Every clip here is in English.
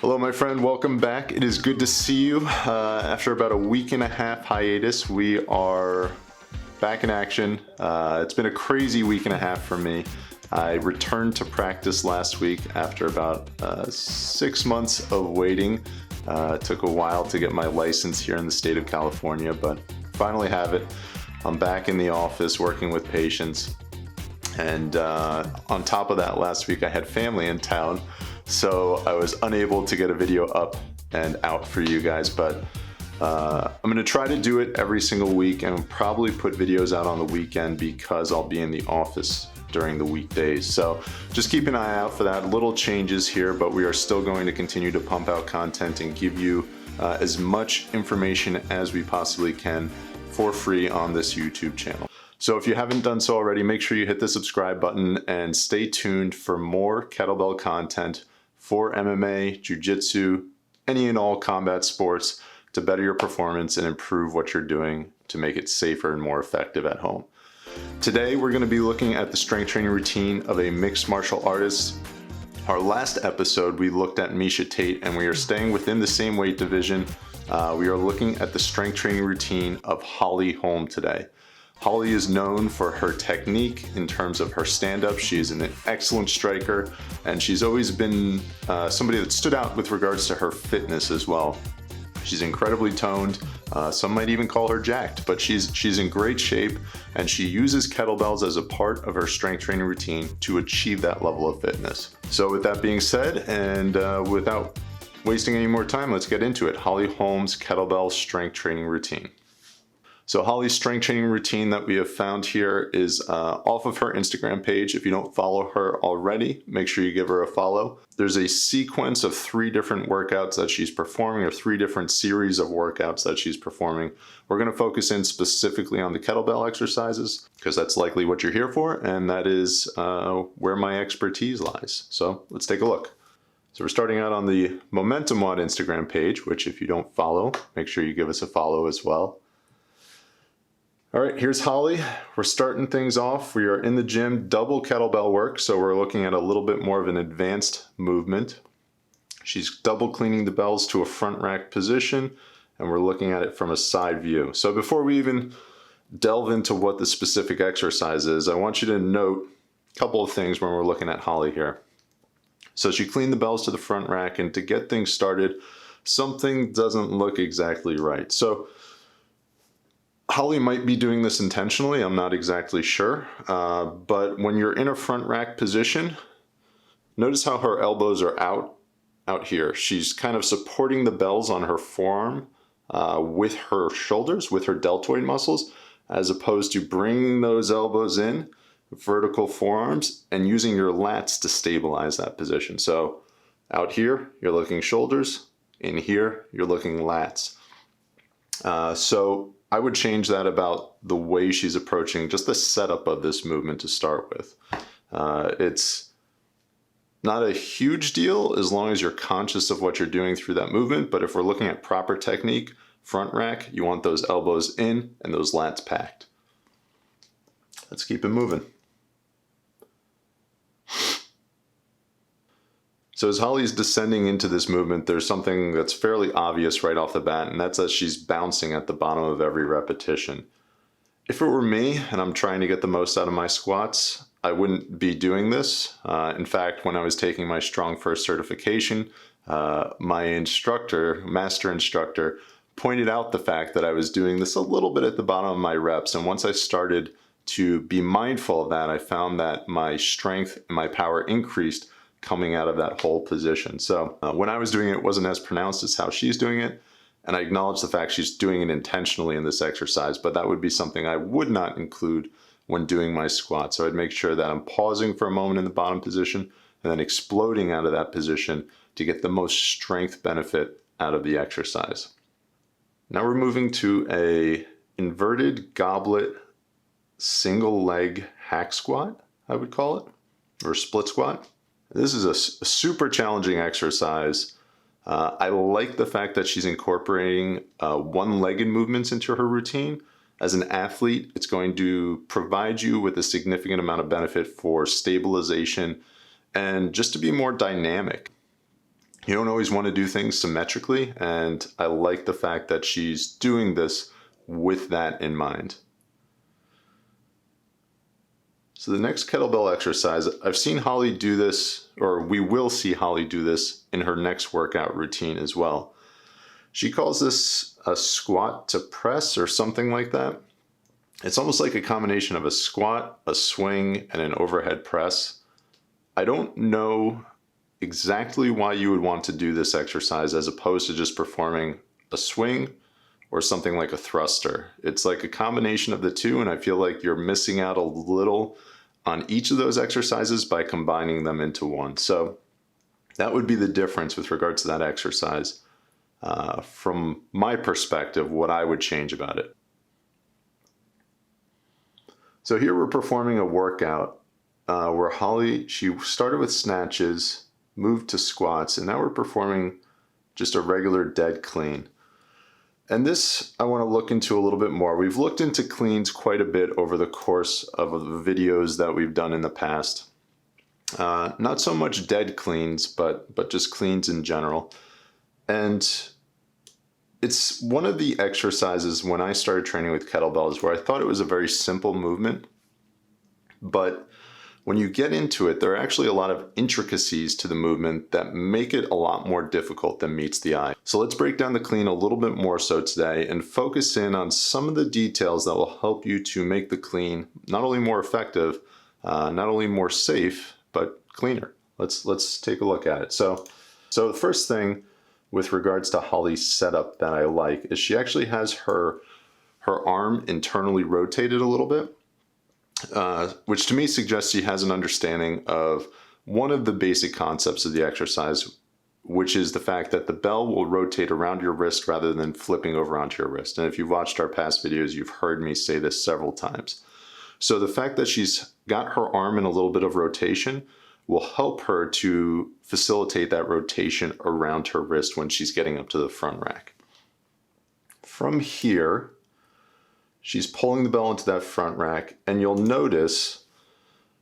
Hello my friend, welcome back. It is good to see you. After about a week and a half hiatus, we are back in action. It's been a crazy week and a half for me. I returned to practice last week after about 6 months of waiting. It took a while to get my license here in the state of California, but finally have it. I'm back in the office working with patients. And on top of that, last week I had family in town, so I was unable to get a video up and out for you guys, but I'm going to try to do it every single week and probably put videos out on the weekend because I'll be in the office during the weekdays. So just keep an eye out for that. Little changes here, but we are still going to continue to pump out content and give you as much information as we possibly can for free on this YouTube channel. So if you haven't done so already, make sure you hit the subscribe button and stay tuned for more kettlebell content for MMA, jiu-jitsu, any and all combat sports to better your performance and improve what you're doing to make it safer and more effective at home. Today, we're going to be looking at the strength training routine of a mixed martial artist. Our last episode, we looked at Miesha Tate, and we are staying within the same weight division. We are looking at the strength training routine of Holly Holm today. Holly is known for her technique in terms of her stand-up. She is an excellent striker, and she's always been somebody that stood out with regards to her fitness as well. She's incredibly toned. Some might even call her jacked, but she's in great shape, and she uses kettlebells as a part of her strength training routine to achieve that level of fitness. So with that being said, and without wasting any more time, let's get into it. Holly Holm's kettlebell strength training routine. So Holly's strength training routine that we have found here is off of her Instagram page. If you don't follow her already, make sure you give her a follow. There's a sequence of 3 different workouts that she's performing, or 3 different series of workouts that she's performing. We're going to focus in specifically on the kettlebell exercises because that's likely what you're here for, and that is where my expertise lies. So let's take a look. So we're starting out on the Momentum WOD Instagram page, which if you don't follow, make sure you give us a follow as well. All right, here's Holly. We're starting things off. We are in the gym, double kettlebell work, so we're looking at a little bit more of an advanced movement. She's double cleaning the bells to a front rack position, and we're looking at it from a side view. So before we even delve into what the specific exercise is, I want you to note a couple of things when we're looking at Holly here. So she cleaned the bells to the front rack, and to get things started, something doesn't look exactly right. So Holly might be doing this intentionally, I'm not exactly sure, but when you're in a front rack position, notice how her elbows are out here. She's kind of supporting the bells on her forearm with her shoulders, with her deltoid muscles, as opposed to bringing those elbows in, vertical forearms, and using your lats to stabilize that position. So out here, you're looking shoulders, in here, you're looking lats. So I would change that about the way she's approaching just the setup of this movement to start with. It's not a huge deal as long as you're conscious of what you're doing through that movement, but if we're looking at proper technique, front rack, you want those elbows in and those lats packed. Let's keep it moving. So as Holly's descending into this movement, there's something that's fairly obvious right off the bat, and that's that she's bouncing at the bottom of every repetition. If it were me and I'm trying to get the most out of my squats, I wouldn't be doing this. In fact, when I was taking my StrongFirst certification, my instructor, master instructor, pointed out the fact that I was doing this a little bit at the bottom of my reps, and once I started to be mindful of that, I found that my strength and my power increased coming out of that whole position. So when I was doing it, it wasn't as pronounced as how she's doing it, and I acknowledge the fact she's doing it intentionally in this exercise, but that would be something I would not include when doing my squat. So I'd make sure that I'm pausing for a moment in the bottom position and then exploding out of that position to get the most strength benefit out of the exercise. Now we're moving to a inverted goblet single leg hack squat, I would call it, or split squat. This is a super challenging exercise. I like the fact that she's incorporating one-legged movements into her routine. As an athlete, it's going to provide you with a significant amount of benefit for stabilization and just to be more dynamic. You don't always want to do things symmetrically, and I like the fact that she's doing this with that in mind. So the next kettlebell exercise, I've seen Holly do this, or we will see Holly do this in her next workout routine as well. She calls this a squat to press or something like that. It's almost like a combination of a squat, a swing, and an overhead press. I don't know exactly why you would want to do this exercise as opposed to just performing a swing or something like a thruster. It's like a combination of the two, and I feel like you're missing out a little on each of those exercises by combining them into one. So that would be the difference with regards to that exercise. From my perspective, what I would change about it. So here we're performing a workout where Holly, she started with snatches, moved to squats, and now we're performing just a regular dead clean. And this I want to look into a little bit more. We've looked into cleans quite a bit over the course of the videos that we've done in the past. Not so much dead cleans, but just cleans in general. And it's one of the exercises when I started training with kettlebells where I thought it was a very simple movement, but when you get into it, there are actually a lot of intricacies to the movement that make it a lot more difficult than meets the eye. So let's break down the clean a little bit more so today and focus in on some of the details that will help you to make the clean not only more effective, not only more safe, but cleaner. Let's take a look at it. So the first thing with regards to Holly's setup that I like is she actually has her arm internally rotated a little bit. Which to me suggests she has an understanding of one of the basic concepts of the exercise, which is the fact that the bell will rotate around your wrist rather than flipping over onto your wrist. And if you've watched our past videos, you've heard me say this several times. So the fact that she's got her arm in a little bit of rotation will help her to facilitate that rotation around her wrist when she's getting up to the front rack. From here, she's pulling the bell into that front rack, and you'll notice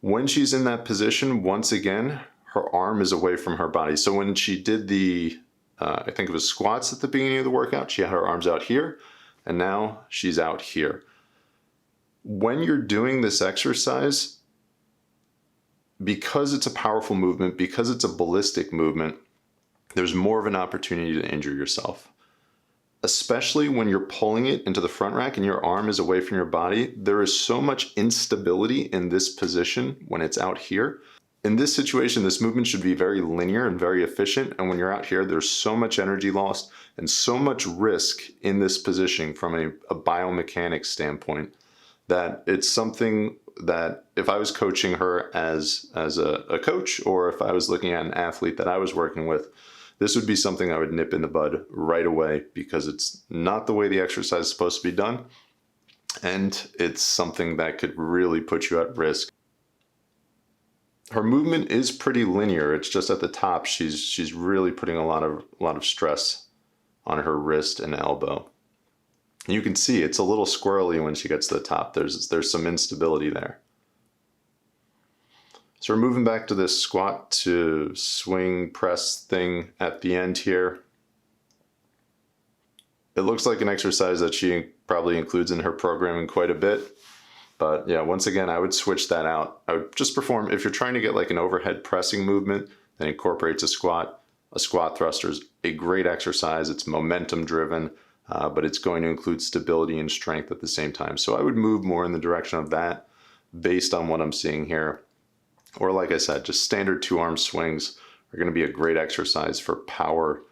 when she's in that position, once again, her arm is away from her body. So when she did the, I think it was squats at the beginning of the workout, she had her arms out here, and now she's out here. When you're doing this exercise, because it's a powerful movement, because it's a ballistic movement, there's more of an opportunity to injure yourself. Especially when you're pulling it into the front rack and your arm is away from your body, there is so much instability in this position when it's out here. In this situation, this movement should be very linear and very efficient. And when you're out here, there's so much energy lost and so much risk in this position from a biomechanics standpoint that it's something that if I was coaching her as a coach, or if I was looking at an athlete that I was working with, this would be something I would nip in the bud right away because it's not the way the exercise is supposed to be done. And it's something that could really put you at risk. Her movement is pretty linear. It's just at the top, she's really putting a lot of stress on her wrist and elbow. And you can see it's a little squirrely when she gets to the top. There's some instability there. So we're moving back to this squat to swing press thing at the end here. It looks like an exercise that she probably includes in her programming quite a bit. But yeah, once again, I would switch that out. I would just perform, if you're trying to get like an overhead pressing movement that incorporates a squat thruster is a great exercise. It's momentum driven, but it's going to include stability and strength at the same time. So I would move more in the direction of that based on what I'm seeing here. Or like I said, just standard two-arm swings are going to be a great exercise for power,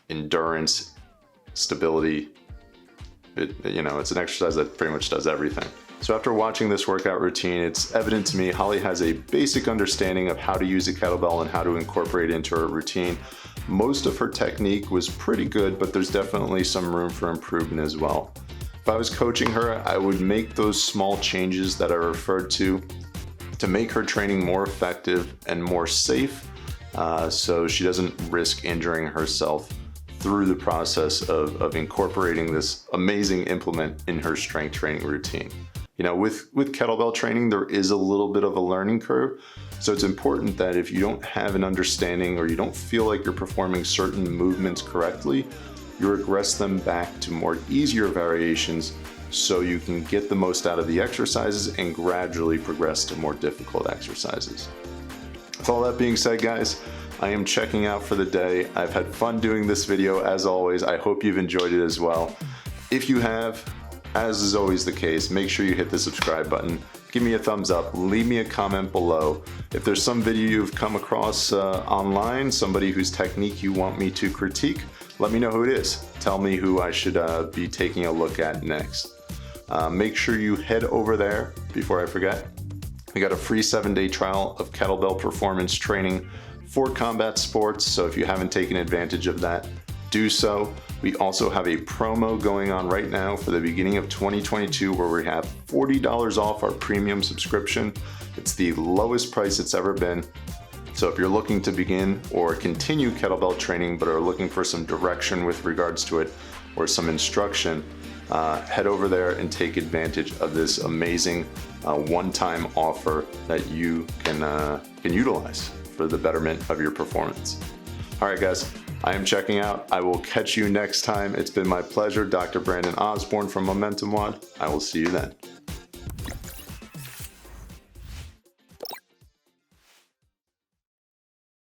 endurance, stability. It's an exercise that pretty much does everything. So after watching this workout routine, it's evident to me Holly has a basic understanding of how to use a kettlebell and how to incorporate it into her routine. Most of her technique was pretty good, but there's definitely some room for improvement as well. If I was coaching her, I would make those small changes that I referred to make her training more effective and more safe, so she doesn't risk injuring herself through the process of incorporating this amazing implement in her strength training routine. You know, with kettlebell training, there is a little bit of a learning curve. So it's important that if you don't have an understanding or you don't feel like you're performing certain movements correctly, you regress them back to more easier variations so you can get the most out of the exercises and gradually progress to more difficult exercises. With all that being said, guys, I am checking out for the day. I've had fun doing this video as always. I hope you've enjoyed it as well. If you have, as is always the case, make sure you hit the subscribe button. Give me a thumbs up, leave me a comment below. If there's some video you've come across online, somebody whose technique you want me to critique, let me know who it is. Tell me who I should be taking a look at next. Make sure you head over there before I forget. We got a free 7-day trial of kettlebell performance training for combat sports, so if you haven't taken advantage of that, do so. We also have a promo going on right now for the beginning of 2022 where we have $40 off our premium subscription. It's the lowest price it's ever been. So if you're looking to begin or continue kettlebell training but are looking for some direction with regards to it or some instruction, head over there and take advantage of this amazing one-time offer that you can utilize for the betterment of your performance. All right, guys. I am checking out. I will catch you next time. It's been my pleasure. Dr. Brandon Osborne from Momentum WOD. I will see you then.